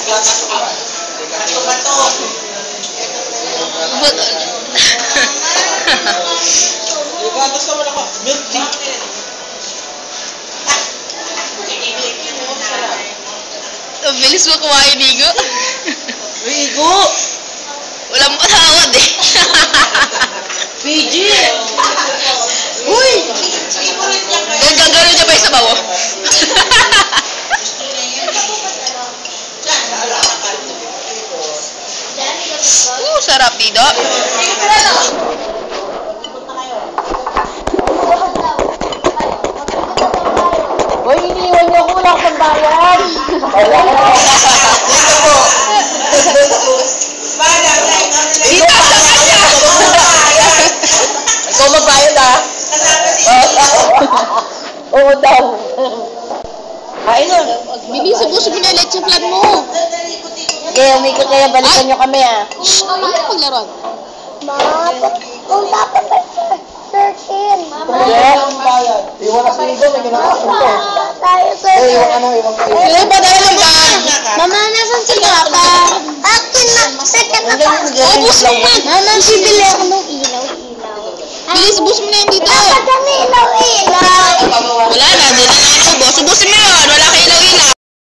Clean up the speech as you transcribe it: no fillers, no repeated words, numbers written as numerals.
Gatas naman ako. Milk tea. Ang bilis mo kumain, Igo. Igo! Walang patawad eh. PG! Uy! Gagano niya pa yung sabaw. Sarap dito. Uy, iniiwan niyo ako, wala akong bayan. Wala ko. Dito pa kanya. Ikaw magbayad ah. Oo daw. Ay nun. Bilis, ubusin mo na yung leche flan mo. Okay, umikot kayo, balikan niyo kami ah. Ano paglaruan? Kung dapat 13. Iwan na sa Igo, may ginagawa ko. Tayo, sir. Iwan kayo. Eh, padala lang ba? Mama, nasan si Papa? Akin na. Second na pa. Ubus mo man. Mama, bibili ako ng